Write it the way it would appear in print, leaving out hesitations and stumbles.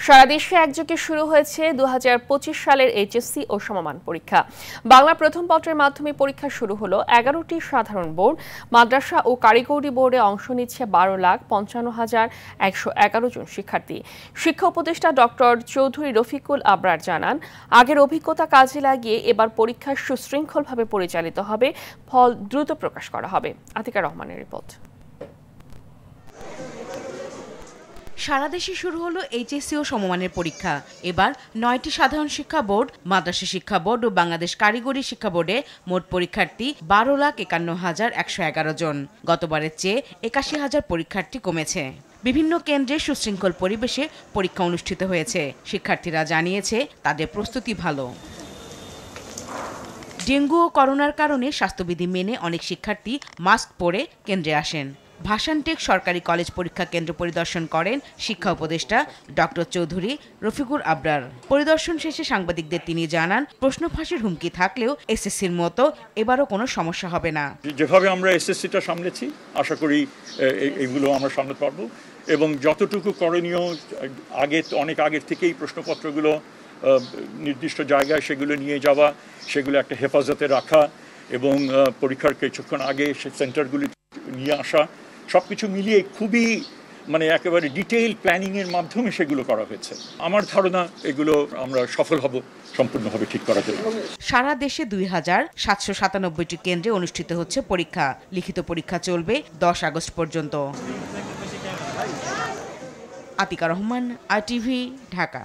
সারা দেশে একযোগে শুরু হয়েছে 2025 সালের এইচএসসি ও সমমান পরীক্ষা। বাংলা প্রথম পত্রের মাধ্যমে পরীক্ষা শুরু হলো। 11টি সাধারণ বোর্ড, মাদ্রাসা ও কারিগরি বোর্ডে অংশ নিচ্ছে 12,55,111 জন শিক্ষার্থী। শিক্ষা উপদেষ্টা ডক্টর চৌধুরী রফিকুল আবরার জানান, আগের অভিজ্ঞতা কাজে লাগিয়ে এবার পরীক্ষা সুশৃঙ্খলভাবে পরিচালিত হবে, ফল দ্রুত প্রকাশ করা হবে। আতিকা রহমানের রিপোর্ট। সারা দেশে শুরু হলো এইচএসসি ও সমমানের পরীক্ষা। এবার 9টি সাধারণ শিক্ষা বোর্ড, মাদ্রাসা শিক্ষা বোর্ড ও বাংলাদেশ কারিগরি শিক্ষা বোর্ডে মোট পরীক্ষার্থী 12,51,111 জন। গতবারের চেয়ে 81,000 পরীক্ষার্থী কমেছে। বিভিন্ন কেন্দ্রে সুশৃঙ্খল পরিবেশে পরীক্ষা অনুষ্ঠিত হয়েছে। শিক্ষার্থীরা জানিয়েছে তাদের প্রস্তুতি ভালো। ডেঙ্গু ও করোনার কারণে স্বাস্থ্যবিধি মেনে অনেক শিক্ষার্থী মাস্ক পরে কেন্দ্রে আসেন। ভাসানটেক সরকারি কলেজ পরীক্ষা কেন্দ্র পরিদর্শন করেন শিক্ষা উপদেষ্টা ডক্টর চৌধুরী রফিকুল আবরার। পরিদর্শন শেষে সাংবাদিকদের তিনি জানান, প্রশ্ন ফাঁসের হুমকি থাকলেও এসএসসির মতো এবারও কোনো সমস্যা হবে না। যেভাবে আমরা এসএসসিটা সামলেছি, আশা করি এগুলো আমরা সামলাতে পারবো এবং যতটুকু করণীয় অনেক আগের থেকেই প্রশ্নপত্রগুলো নির্দিষ্ট জায়গায় সেগুলো নিয়ে যাওয়া, সেগুলো একটা হেফাজতে রাখা এবং পরীক্ষার কিছুক্ষণ আগে সে সেন্টারগুলি নিয়ে আসা, সবকিছু মিলিয়ে খুবই একেবারে ডিটেইল প্ল্যানিংয়ের মাধ্যমে সেগুলো করা হয়েছে। আমার ধারণা এগুলো আমরা সফল হব সম্পূর্ণভাবে ঠিক করা যাবে। সারা দেশে 2,797টি কেন্দ্রে অনুষ্ঠিত হচ্ছে পরীক্ষা। লিখিত পরীক্ষা চলবে 10 আগস্ট পর্যন্ত। আতিকা রহমান, ITV, ঢাকা।